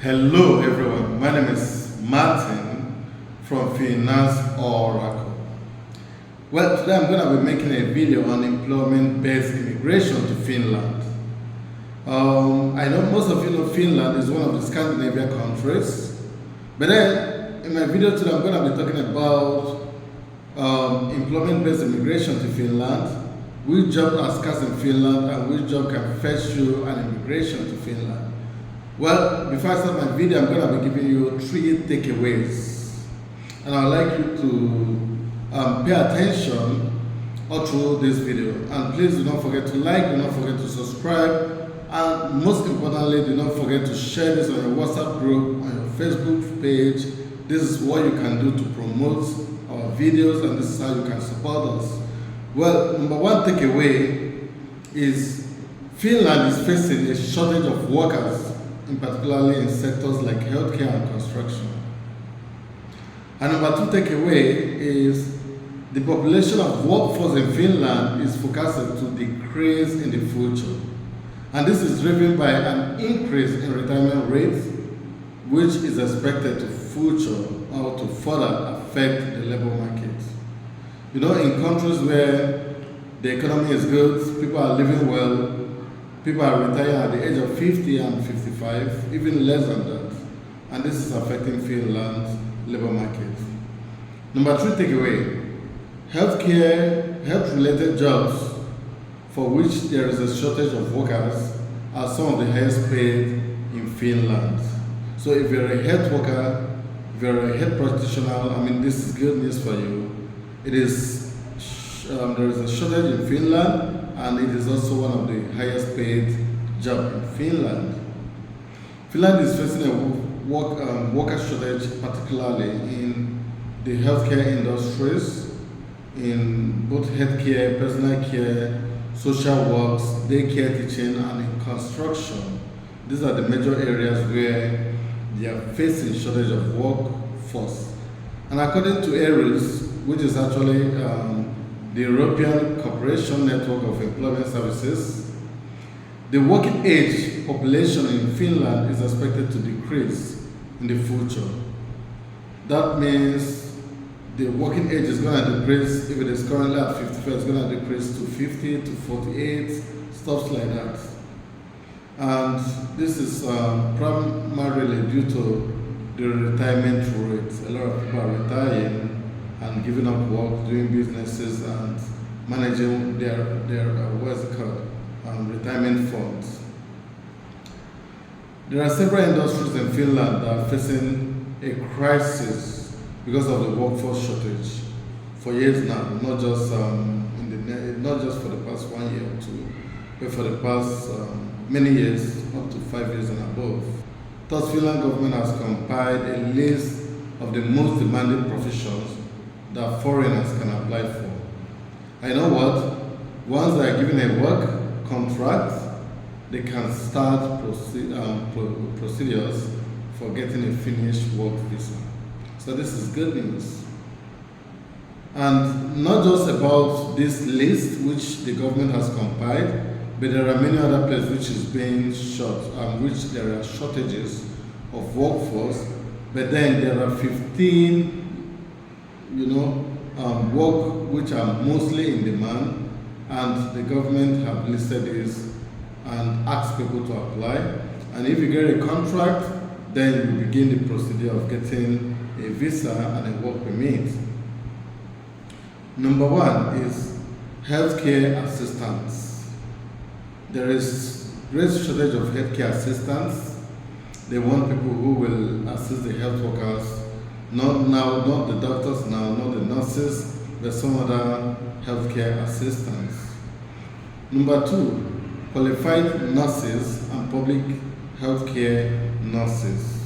Hello everyone, my name is Martin from Finance Oracle. Well, today I'm going to be making a video on employment-based immigration to Finland. I know most of you know Finland is one of the Scandinavian countries, but then in my video today I'm going to be talking about employment-based immigration to Finland, which job are scarce in Finland and which job can fetch you an immigration to Finland. Well, before I start my video, I'm going to be giving you 3 takeaways, and I'd like you to pay attention all through this video. And please do not forget to like, do not forget to subscribe, and most importantly, do not forget to share this on your WhatsApp group, on your Facebook page. This is what you can do to promote our videos, and this is how you can support us. Well, number 1 takeaway is Finland is facing a shortage of workers, in particularly in sectors like healthcare and construction. And number 2 takeaway is the population of workforce in Finland is forecasted to decrease in the future. And this is driven by an increase in retirement rates, which is expected to further affect the labor market. You know, in countries where the economy is good, people are living well, people are retiring at the age of 50 and 55, even less than that. And this is affecting Finland's labor market. Number 3 takeaway, health-related jobs for which there is a shortage of workers are some of the highest paid in Finland. So if you're a health worker, if you're a health practitioner, this is good news for you. There is a shortage in Finland, and it is also one of the highest paid jobs in Finland. Finland is facing a worker shortage, particularly in the healthcare industries, in both healthcare, personal care, social works, daycare teaching, and in construction. These are the major areas where they are facing shortage of workforce. And according to ARIS, which is actually the European Cooperation Network of Employment Services, the working age population in Finland is expected to decrease in the future. That means the working age is going to decrease. If it is currently at 55, it's going to decrease to 50 to 48, stuff like that. And this is primarily due to the retirement rates. A lot of people are retiring and giving up work, doing businesses and managing their retirement funds. There are several industries in Finland that are facing a crisis because of the workforce shortage for years now, not just for the past 1 year or 2, but for the past many years, up to 5 years and above. Thus, Finland government has compiled a list of the most demanding professions that foreigners can apply for. I know what? Once they are given a work contract, they can start procedures for getting a Finnish work visa. So this is good news. And not just about this list which the government has compiled, but there are many other places which is being short, which there are shortages of workforce, but then there are 15 work which are mostly in demand, and the government have listed this and asked people to apply. And if you get a contract, then you begin the procedure of getting a visa and a work permit. Number 1 is healthcare assistants. There is great shortage of healthcare assistants. They want people who will assist the health workers, not the doctors now, not the nurses, but some other healthcare assistants. Number 2, qualified nurses and public healthcare nurses.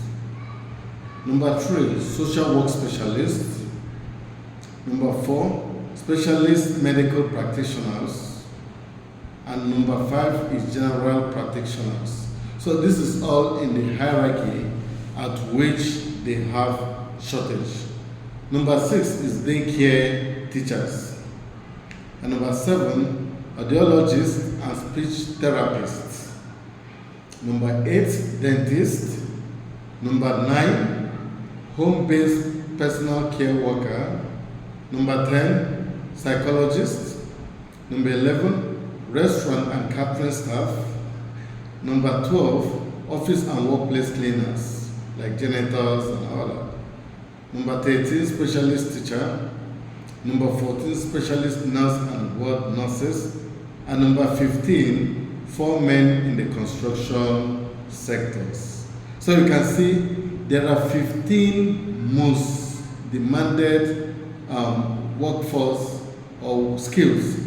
Number 3, social work specialists. Number 4, specialist medical practitioners. And number 5 is general practitioners. So this is all in the hierarchy at which they have shortage. Number 6 is daycare teachers. And number 7, audiologists and speech therapists. Number 8, dentists. Number 9, home-based personal care worker. Number 10, psychologist. Number 11, restaurant and catering staff. Number 12, office and workplace cleaners, like janitors and all that. Number 13, specialist teacher. Number 14, specialist nurse and ward nurses. And number 15, 4 men in the construction sectors. So you can see there are 15 most demanded workforce or skills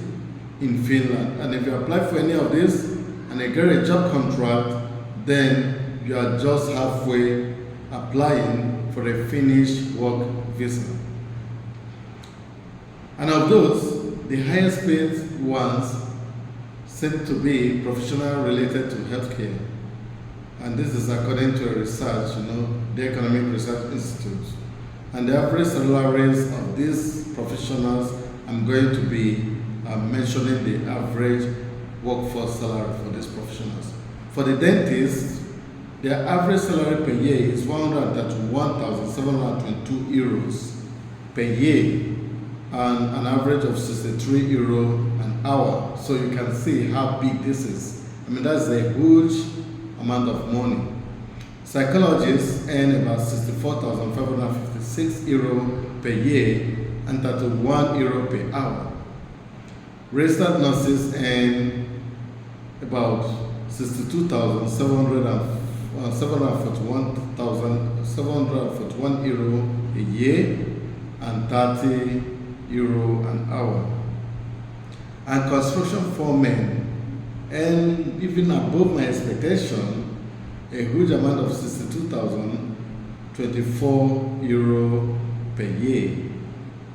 in Finland. And if you apply for any of this and you get a job contract, then you are just halfway applying for a Finnish work visa. And of those, the highest paid ones seem to be professional related to healthcare. And this is according to a research, the Economic Research Institute. And the average salaries of these professionals, I'm going to be mentioning the average workforce salary for these professionals. For the dentists, their average salary per year is 131,722 euros per year, and an average of 63 euro an hour. So you can see how big this is. I mean, that's a huge amount of money. Psychologists earn about 64,556 euro per year and 31 euro per hour. Registered nurses earn about 741 euro a year and 30 euro an hour. And construction foremen earn, even above my expectation, a huge amount of 62,024 euro per year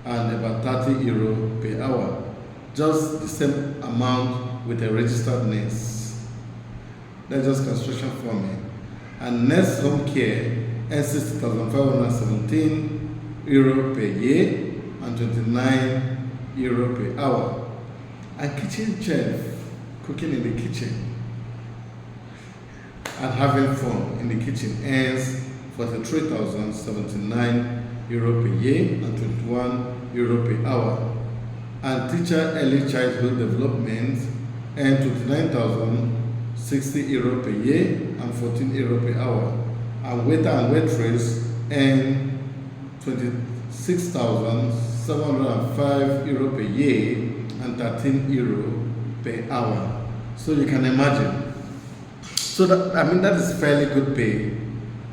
and about 30 euro per hour. Just the same amount with a registered nurse. That's just construction foremen. And nurse home care earns 60,517 euro per year and 29 euro per hour. And kitchen chef, cooking in the kitchen and having fun in the kitchen, earns 43,079 euro per year and 21 euro per hour. And teacher early childhood development earns 29,060 euro per year and 14 euro per hour. And waiter and waitress earn 26,705 euro per year and 13 euro per hour. So you can imagine. So that is fairly good pay.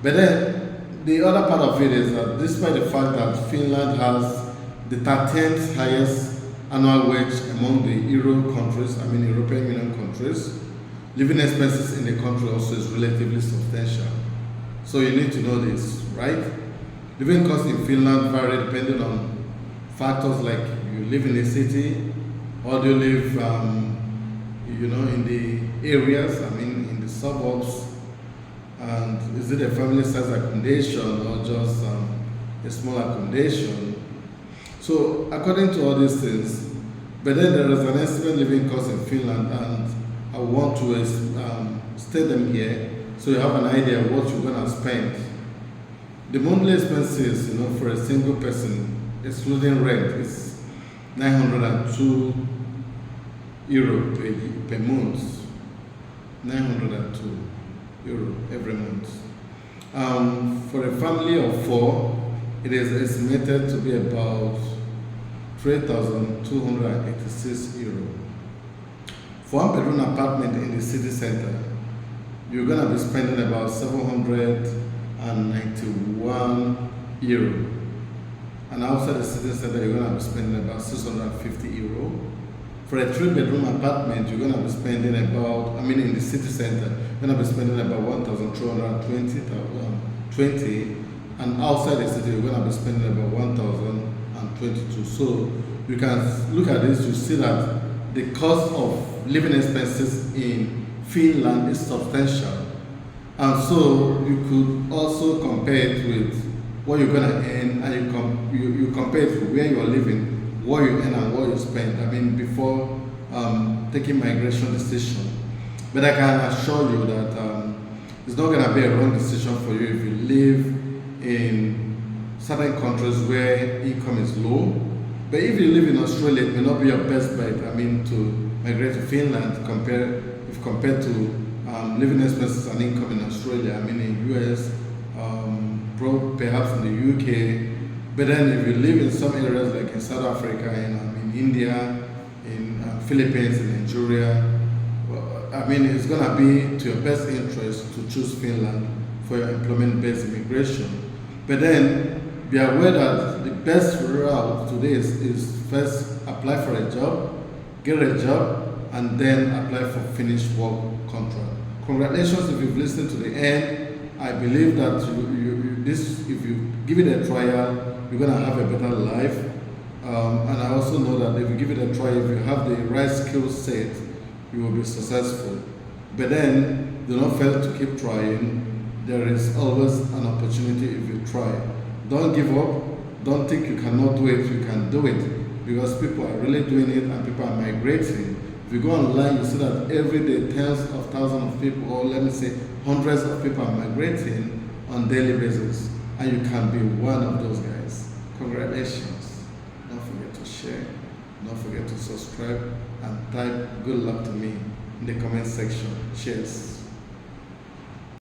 But then the other part of it is that despite the fact that Finland has the 13th highest annual wage among the European Union countries, living expenses in the country also is relatively substantial. So you need to know this, right? Living costs in Finland vary depending on factors like you live in a city, or do you live in the areas, in the suburbs, and is it a family size accommodation or just a small accommodation? So according to all these things, but then there is an estimate living cost in Finland, and I want to state them here so you have an idea of what you're going to spend. The monthly expenses, for a single person, excluding rent, is 902 euro per month. 902 euro every month. For a family of 4, it is estimated to be about 3,286 euro. For one bedroom apartment in the city center, you're going to be spending about 791 euro. And outside the city center, you're going to be spending about 650 euro. For a 3-bedroom apartment, you're going to be spending about, in the city center, you're going to be spending about 1,220, and outside the city, you're going to be spending about 1,022. So you can look at this, you see that the cost of living expenses in Finland is substantial. And so you could also compare it with what you're going to earn, and you compare it with where you're living, what you earn and what you spend, before taking migration decision. But I can assure you that It's not going to be a wrong decision for you if you live in certain countries where income is low. But if you live in Australia, it may not be your best bet. I mean, to migrate to Finland compared to living expenses and income in Australia. I mean, in US, perhaps in the UK. But then if you live in some areas like in South Africa, in India, in Philippines, in Nigeria, I mean, it's going to be to your best interest to choose Finland for your employment-based immigration. But then, be aware that the best route to this is first apply for a job, get a job, and then apply for Finnish work contract. Congratulations if you've listened to the end. I believe that if you give it a trial, you're going to have a better life. And I also know that if you give it a try, if you have the right skill set, you will be successful. But then, do not fail to keep trying. There is always an opportunity if you try. Don't give up. Don't think you cannot do it. You can do it. Because people are really doing it and people are migrating. If you go online, you see that every day tens of thousands of people, or let me say hundreds of people are migrating on a daily basis. And you can be one of those guys. Congratulations. Don't forget to share. Don't forget to subscribe and type good luck to me in the comment section. Cheers.